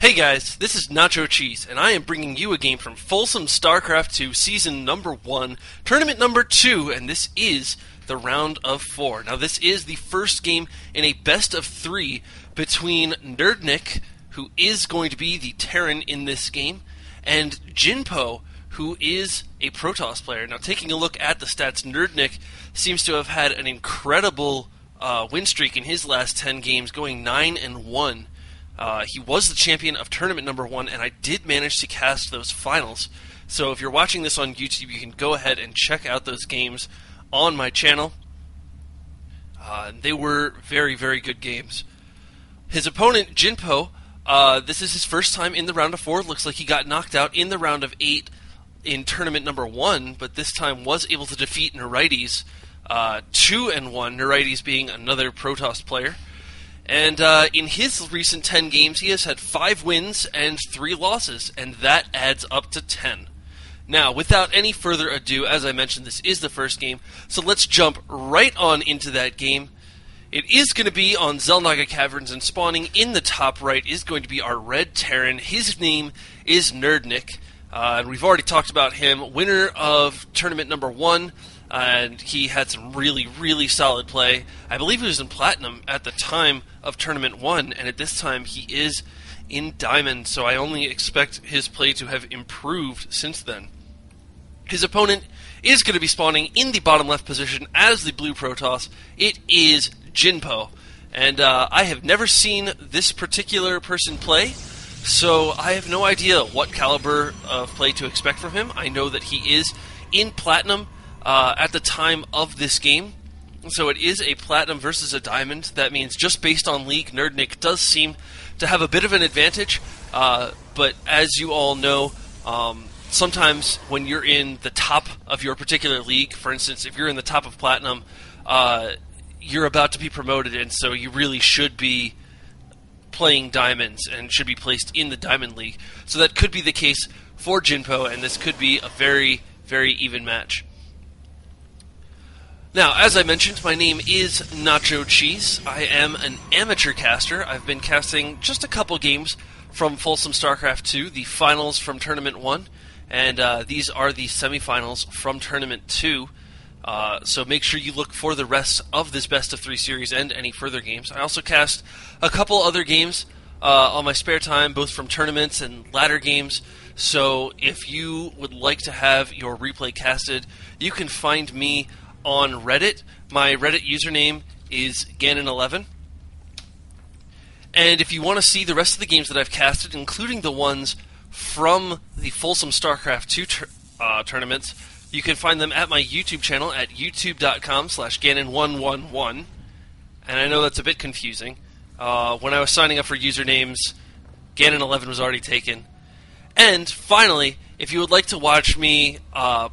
Hey guys, this is Nacho Cheese, and I am bringing you a game from Folsom StarCraft 2 Season number 1, Tournament number 2, and this is the round of 4. Now this is the first game in a best of 3 between nerdnic, who is going to be the Terran in this game, and Jinpo, who is a Protoss player. Now taking a look at the stats, nerdnic seems to have had an incredible win streak in his last 10 games, going 9-1. He was the champion of tournament number 1, and I did manage to cast those finals. So if you're watching this on YouTube, you can go ahead and check out those games on my channel. They were very, very good games. His opponent, Jinpo, this is his first time in the round of 4. Looks like he got knocked out in the round of 8 in tournament number 1, but this time was able to defeat Neurites 2-1, Neurites being another Protoss player. And in his recent 10 games, he has had 5 wins and 3 losses, and that adds up to 10. Now, without any further ado, as I mentioned, this is the first game, so let's jump right on into that game. It is going to be on Xel'Naga Caverns, and spawning in the top right is going to be our red Terran. His name is nerdnic, and we've already talked about him, winner of tournament number 1. And he had some really, really solid play. I believe he was in Platinum at the time of Tournament 1, and at this time he is in Diamond, so I only expect his play to have improved since then. His opponent is going to be spawning in the bottom left position as the blue Protoss. It is Jinpo, and I have never seen this particular person play, so I have no idea what caliber of play to expect from him. I know that he is in Platinum at the time of this game, so it is a Platinum versus a Diamond. That means just based on League, nerdnic does seem to have a bit of an advantage, but as you all know, sometimes when you're in the top of your particular league, for instance, if you're in the top of Platinum, you're about to be promoted, and so you really should be playing Diamonds and should be placed in the Diamond League. So that could be the case for Jinpo, and this could be a very, very even match. Now, as I mentioned, my name is Nacho Cheese. I am an amateur caster. I've been casting just a couple games from Folsom StarCraft 2, the finals from Tournament 1, and these are the semifinals from Tournament 2. So make sure you look for the rest of this Best of 3 series and any further games. I also cast a couple other games on my spare time, both from tournaments and ladder games. So if you would like to have your replay casted, you can find me on Reddit. My Reddit username is Ganon11. And if you want to see the rest of the games that I've casted, including the ones from the Folsom StarCraft 2 tournaments, you can find them at my YouTube channel at youtube.com/Ganon111. And I know that's a bit confusing. When I was signing up for usernames, Ganon11 was already taken. And finally, if you would like to watch me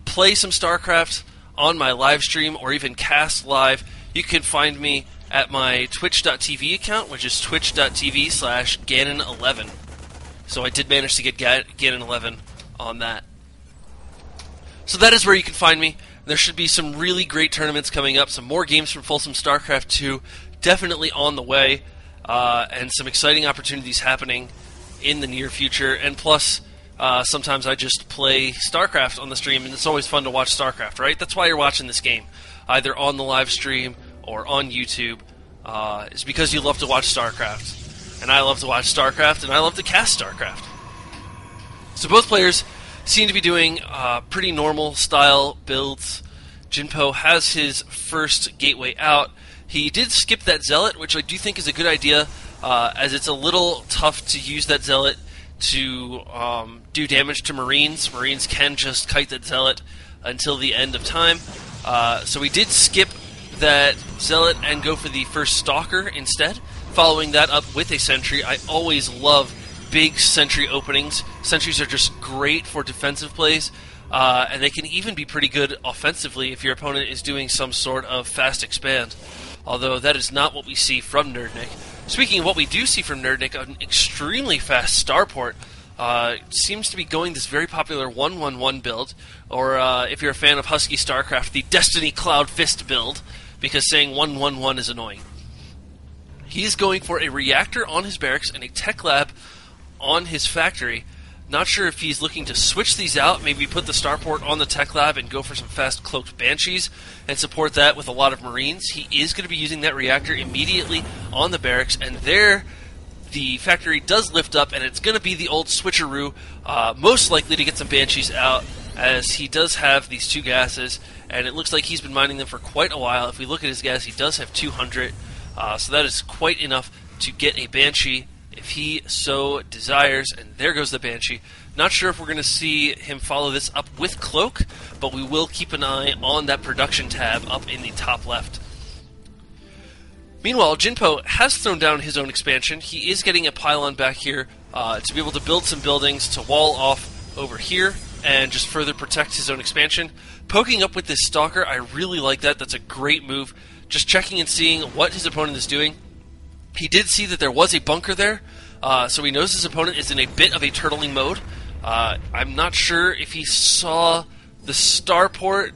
play some StarCraft on my live stream or even cast live, you can find me at my twitch.tv account, which is twitch.tv/Ganon11. So I did manage to get Ganon11 on that. So that is where you can find me. There should be some really great tournaments coming up, some more games from Folsom StarCraft 2 definitely on the way, and some exciting opportunities happening in the near future, and plus sometimes I just play StarCraft on the stream, and it's always fun to watch StarCraft, right? That's why you're watching this game, either on the live stream or on YouTube. It's because you love to watch StarCraft, and I love to watch StarCraft, and I love to cast StarCraft. So both players seem to be doing pretty normal style builds. Jinpo has his first gateway out. He did skip that Zealot, which I do think is a good idea, as it's a little tough to use that Zealot to do damage to Marines. Marines can just kite that Zealot until the end of time. So we did skip that Zealot and go for the first Stalker instead, following that up with a Sentry. I always love big Sentry openings. Sentries are just great for defensive plays, and they can even be pretty good offensively if your opponent is doing some sort of fast expand, although that is not what we see from nerdnic. Speaking of what we do see from nerdnic, an extremely fast starport seems to be going this very popular 1-1-1 build, or if you're a fan of Husky StarCraft, the Destiny Cloud Fist build, because saying 1-1-1 is annoying. He's going for a reactor on his barracks and a tech lab on his factory. Not sure if he's looking to switch these out, maybe put the starport on the tech lab and go for some fast cloaked banshees and support that with a lot of marines. He is going to be using that reactor immediately on the barracks, and there the factory does lift up, and it's going to be the old switcheroo, most likely to get some banshees out, as he does have these 2 gases, and it looks like he's been mining them for quite a while. If we look at his gas, he does have 200, so that is quite enough to get a banshee if he so desires, and there goes the banshee. Not sure if we're going to see him follow this up with cloak, but we will keep an eye on that production tab up in the top left. Meanwhile, Jinpo has thrown down his own expansion. He is getting a pylon back here to be able to build some buildings to wall off over here and just further protect his own expansion. Poking up with this Stalker, I really like that. That's a great move. Just checking and seeing what his opponent is doing. He did see that there was a bunker there, so he knows his opponent is in a bit of a turtling mode. I'm not sure if he saw the starport.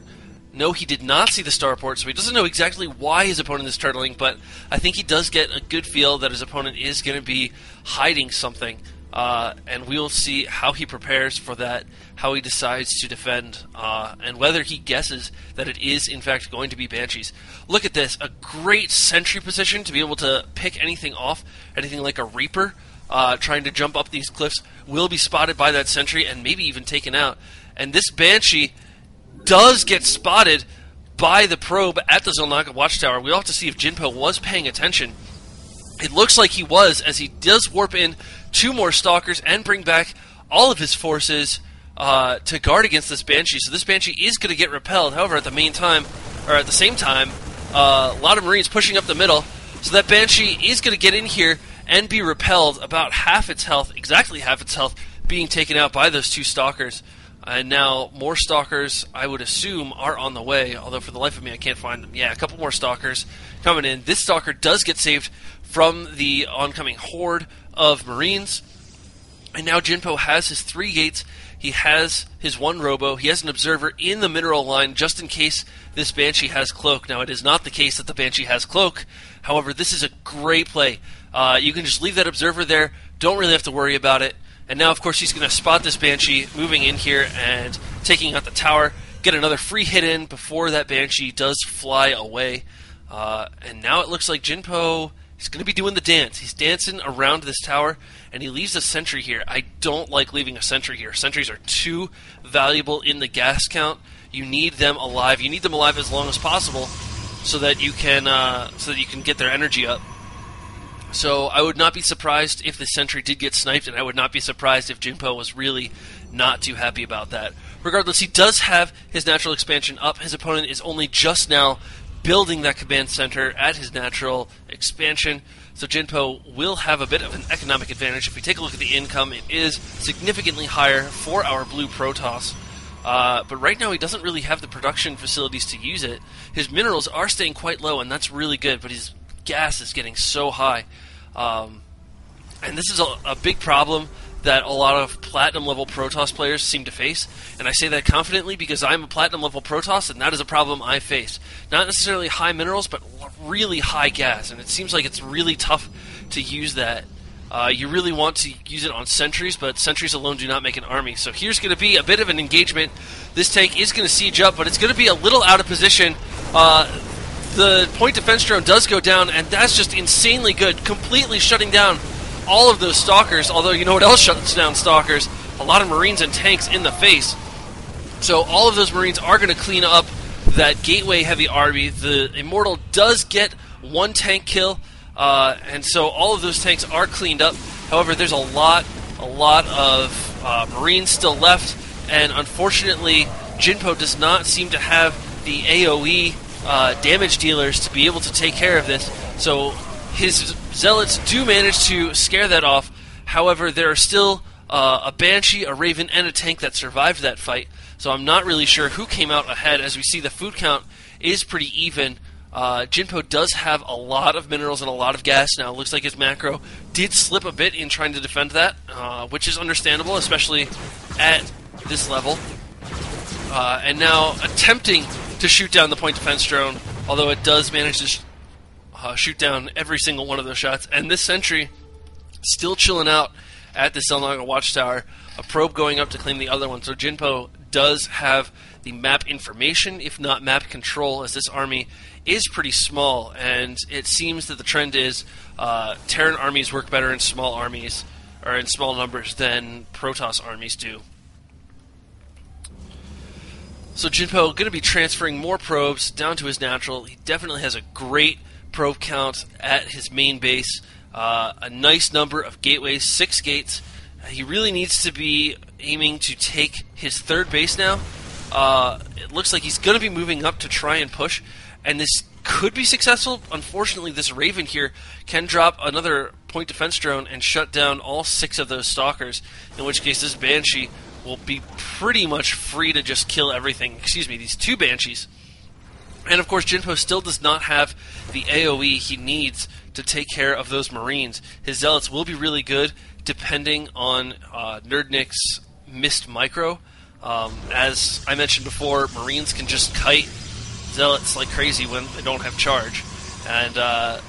No, he did not see the starport, so he doesn't know exactly why his opponent is turtling, but I think he does get a good feel that his opponent is going to be hiding something, and we'll see how he prepares for that, how he decides to defend, and whether he guesses that it is, in fact, going to be Banshees. Look at this, a great sentry position to be able to pick anything off, anything like a Reaper, trying to jump up these cliffs, will be spotted by that sentry and maybe even taken out. And this Banshee does get spotted by the probe at the Zelnaka Watchtower. We'll have to see if Jinpo was paying attention. It looks like he was, as he does warp in 2 more Stalkers and bring back all of his forces to guard against this Banshee. So this Banshee is going to get repelled. However, at the same time, a lot of Marines pushing up the middle. So that Banshee is going to get in here and be repelled, about half its health, exactly half its health, being taken out by those 2 Stalkers. And now more Stalkers, I would assume, are on the way, although for the life of me I can't find them. Yeah, a couple more Stalkers coming in. This Stalker does get saved from the oncoming horde of Marines. And now Jinpo has his 3 gates. He has his 1 robo. He has an observer in the mineral line just in case this Banshee has cloak. Now, it is not the case that the Banshee has cloak. However, this is a great play. You can just leave that observer there. Don't really have to worry about it. And now, of course, he's going to spot this Banshee moving in here and taking out the tower. Get another free hit in before that Banshee does fly away. And now it looks like Jinpo is going to be doing the dance. He's dancing around this tower, and he leaves a sentry here. I don't like leaving a sentry here. Sentries are too valuable in the gas count. You need them alive. You need them alive as long as possible so that you can get their energy up. So I would not be surprised if the sentry did get sniped, and I would not be surprised if Jinpo was really not too happy about that. Regardless, he does have his natural expansion up. His opponent is only just now building that command center at his natural expansion. So Jinpo will have a bit of an economic advantage. If we take a look at the income, it is significantly higher for our blue Protoss. But right now he doesn't really have the production facilities to use it. His minerals are staying quite low, and that's really good, but his gas is getting so high. And this is a big problem that a lot of platinum level Protoss players seem to face, and I say that confidently because I'm a platinum level Protoss, and that is a problem I face. Not necessarily high minerals, but really high gas, and it seems like it's really tough to use that. You really want to use it on sentries, but sentries alone do not make an army. So here's going to be a bit of an engagement. This tank is going to siege up, but it's going to be a little out of position. The point defense drone does go down, and that's just insanely good, completely shutting down all of those Stalkers, although you know what else shuts down Stalkers? A lot of Marines and tanks in the face. So all of those Marines are going to clean up that gateway heavy army. The Immortal does get 1 tank kill, and so all of those tanks are cleaned up. However, there's a lot of Marines still left, and unfortunately, Jinpo does not seem to have the AoE damage dealers to be able to take care of this. So his Zealots do manage to scare that off. However, there are still a Banshee, a Raven, and a tank that survived that fight. So I'm not really sure who came out ahead. As we see, the food count is pretty even. Jinpo does have a lot of minerals and a lot of gas now. Looks like his macro did slip a bit in trying to defend that, which is understandable, especially at this level. And now attempting to shoot down the point defense drone, although it does manage to shoot down every single one of those shots. And this sentry still chilling out at the Selnaga Watchtower, a probe going up to claim the other one. So Jinpo does have the map information, if not map control, as this army is pretty small, and it seems that the trend is Terran armies work better in small armies, or in small numbers, than Protoss armies do. So Jinpo going to be transferring more probes down to his natural. He definitely has a great probe count at his main base. A nice number of gateways, 6 gates. He really needs to be aiming to take his third base now. It looks like he's going to be moving up to try and push, and this could be successful. Unfortunately, this Raven here can drop another point defense drone and shut down all 6 of those stalkers, in which case this Banshee will be pretty much free to just kill everything. Excuse me, these 2 Banshees. And of course, Jinpo still does not have the AoE he needs to take care of those Marines. His Zealots will be really good, depending on nerdnic's missed micro. As I mentioned before, Marines can just kite Zealots like crazy when they don't have charge. And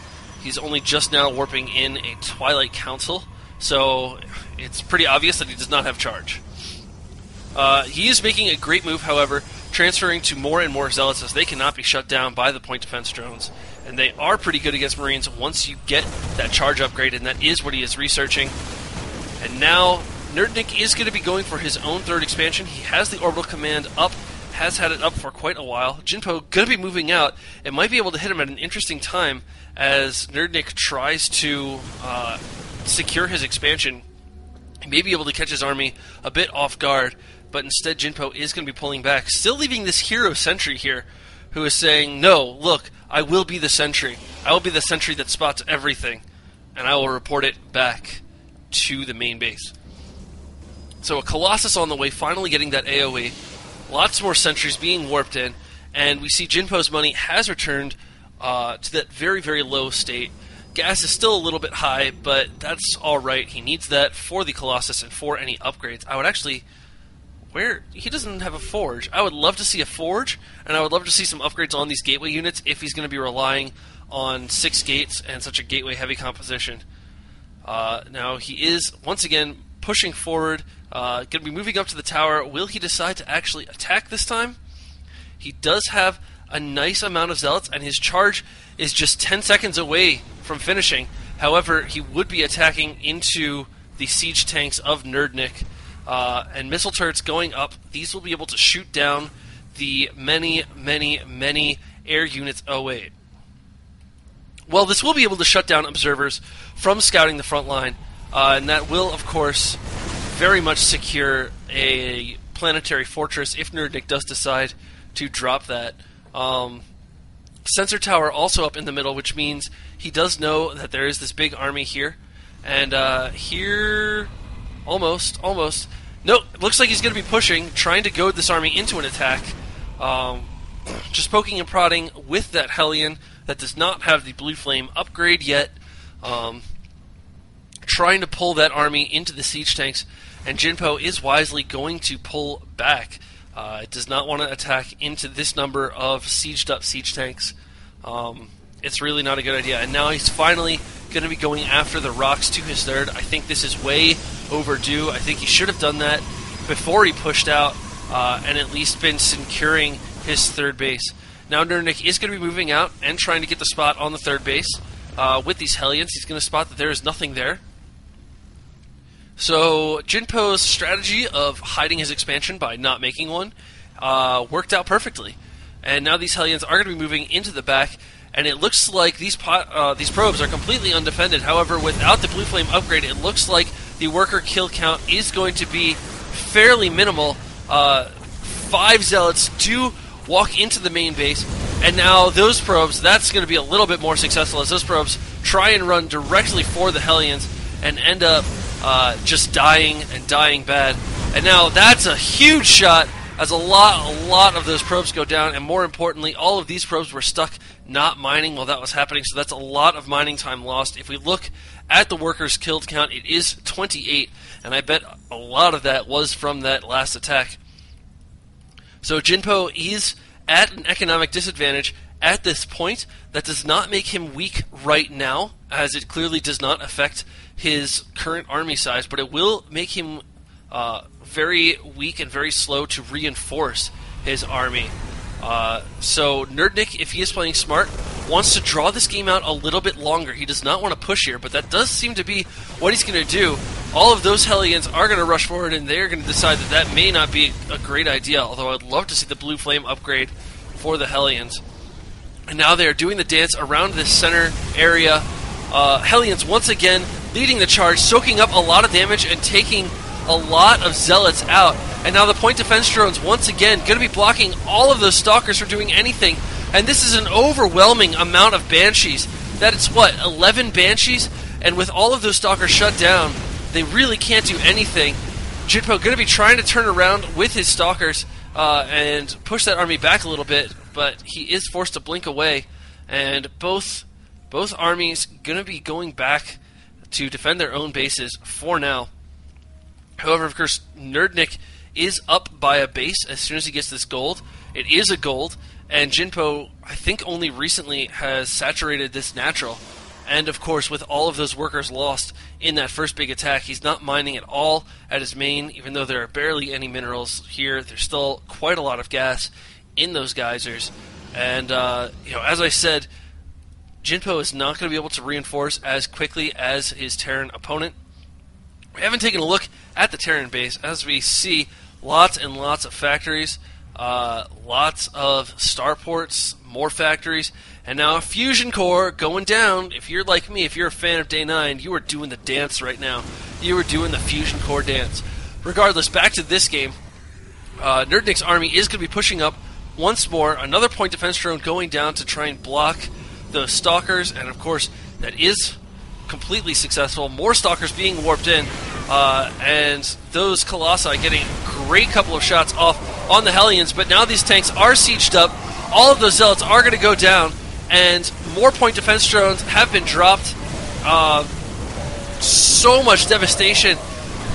he's only just now warping in a Twilight Council, so it's pretty obvious that he does not have charge. He is making a great move, however, transferring to more and more Zealots as they cannot be shut down by the point defense drones. And they are pretty good against Marines once you get that charge upgrade, and that is what he is researching. And now, nerdnic is going to be going for his own third expansion. He has the orbital command up, has had it up for quite a while. Jinpo going to be moving out. It might be able to hit him at an interesting time as nerdnic tries to secure his expansion. He may be able to catch his army a bit off guard, but instead Jinpo is going to be pulling back, still leaving this hero sentry here, who is saying, no, look, I will be the sentry. I will be the sentry that spots everything, and I will report it back to the main base. So a Colossus on the way, finally getting that AoE. Lots more sentries being warped in, and we see Jinpo's money has returned to that very, very low state. Gas is still a little bit high, but that's alright. He needs that for the Colossus and for any upgrades. I would actually... He doesn't have a forge. I would love to see a forge, and I would love to see some upgrades on these gateway units if he's going to be relying on 6 gates and such a gateway-heavy composition. Now, he is, once again, pushing forward, going to be moving up to the tower. Will he decide to actually attack this time? He does have a nice amount of Zealots, and his charge is just 10 seconds away from finishing. However, he would be attacking into the siege tanks of nerdnic. And missile turrets going up. These will be able to shoot down the many, many, many air units. Oh, wait. Well, this will be able to shut down observers from scouting the front line, and that will, of course, very much secure a planetary fortress if nerdnic does decide to drop that. Sensor tower also up in the middle, which means he does know that there is this big army here. And here... Almost. Nope, looks like he's going to be pushing, trying to goad this army into an attack. Just poking and prodding with that Hellion that does not have the Blue Flame upgrade yet. Trying to pull that army into the siege tanks, and Jinpo is wisely going to pull back. It does not want to attack into this number of sieged up siege tanks. It's really not a good idea. And now he's finally going to be going after the rocks to his third. I think this is way overdue. I think he should have done that before he pushed out and at least been securing his third base. Now nerdnic is going to be moving out and trying to get the spot on the third base. With these Hellions, he's going to spot that there is nothing there. So Jinpo's strategy of hiding his expansion by not making one worked out perfectly. And now these Hellions are going to be moving into the back, and it looks like these probes are completely undefended. However, without the Blue Flame upgrade, it looks like the worker kill count is going to be fairly minimal. 5 Zealots do walk into the main base, and now those probes, that's going to be a little bit more successful as those probes try and run directly for the Hellions and end up just dying and dying bad. And now that's a huge shot as a lot of those probes go down, and more importantly, all of these probes were stuck not mining while that was happening, so that's a lot of mining time lost. If we look at the workers killed count, it is 28, and I bet a lot of that was from that last attack. So Jinpo is at an economic disadvantage at this point. That does not make him weak right now, as it clearly does not affect his current army size, but it will make him very weak and very slow to reinforce his army. So nerdnic, if he is playing smart, wants to draw this game out a little bit longer. He does not want to push here, but that does seem to be what he's going to do. All of those Hellions are going to rush forward, and they're going to decide that that may not be a great idea, although I'd love to see the blue flame upgrade for the Hellions. And now they're doing the dance around this center area. Hellions once again leading the charge, soaking up a lot of damage and taking a lot of Zealots out. And now the point defense drones once again going to be blocking all of those Stalkers from doing anything. And this is an overwhelming amount of Banshees. That it's what, 11 Banshees? And with all of those Stalkers shut down, they really can't do anything. Jinpo going to be trying to turn around with his Stalkers and push that army back a little bit, but he is forced to blink away. And both armies going to be going back to defend their own bases for now. However, of course, nerdnic is up by a base as soon as he gets this gold. It is a gold, and Jinpo, I think, only recently has saturated this natural. And, of course, with all of those workers lost in that first big attack, he's not mining at all at his main, even though there are barely any minerals here. There's still quite a lot of gas in those geysers. And, as I said, Jinpo is not going to be able to reinforce as quickly as his Terran opponent. We haven't taken a look at the Terran base. As we see, lots and lots of factories, lots of starports, more factories, and now a fusion core going down. If you're like me, if you're a fan of Day 9, you are doing the dance right now. You are doing the fusion core dance. Regardless, back to this game, nerdnic's army is going to be pushing up once more. Another point defense drone going down to try and block the Stalkers, and of course, that is completely successful. More Stalkers being warped in, and those Colossi getting a great couple of shots off on the Hellions, but now these tanks are sieged up. All of those Zealots are going to go down, and more point defense drones have been dropped. So much devastation.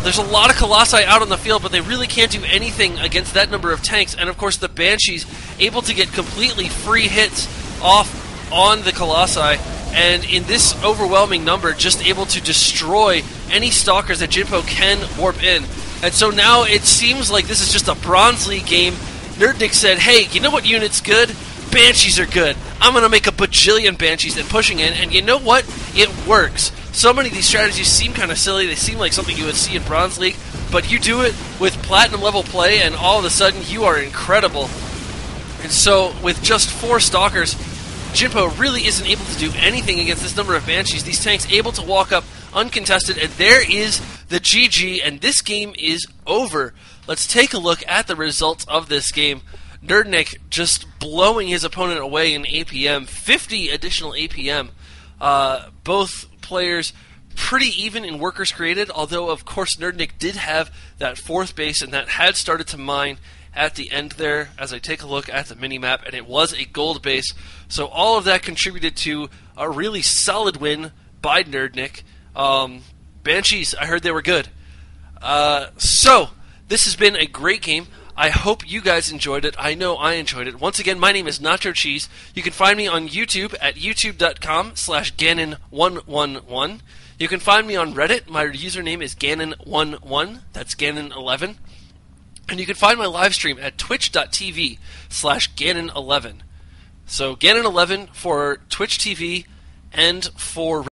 There's a lot of Colossi out on the field, but they really can't do anything against that number of tanks, and of course the Banshees able to get completely free hits off on the Colossi, and in this overwhelming number, just able to destroy any Stalkers that Jinpo can warp in. And so now it seems like this is just a Bronze League game. nerdnic said, hey, you know what unit's good? Banshees are good. I'm going to make a bajillion Banshees and pushing in, and you know what? It works. So many of these strategies seem kind of silly. They seem like something you would see in Bronze League, but you do it with Platinum level play, and all of a sudden you are incredible. And so with just 4 Stalkers, Jinpo really isn't able to do anything against this number of Banshees. These tanks able to walk up uncontested, and there is the GG, and this game is over. Let's take a look at the results of this game. nerdnic just blowing his opponent away in APM, 50 additional APM. Both players pretty even in workers created, although of course nerdnic did have that 4th base, and that had started to mine at the end there as I take a look at the mini-map, and it was a gold base. So all of that contributed to a really solid win by nerdnic. Banshees, I heard they were good. So this has been a great game. I hope you guys enjoyed it. I know I enjoyed it. Once again, my name is Nacho Cheese. You can find me on YouTube at youtube.com/Ganon111. You can find me on Reddit. My username is Ganon11. That's Ganon11. And you can find my live stream at twitch.tv/Ganon11. So Ganon11 for Twitch TV and for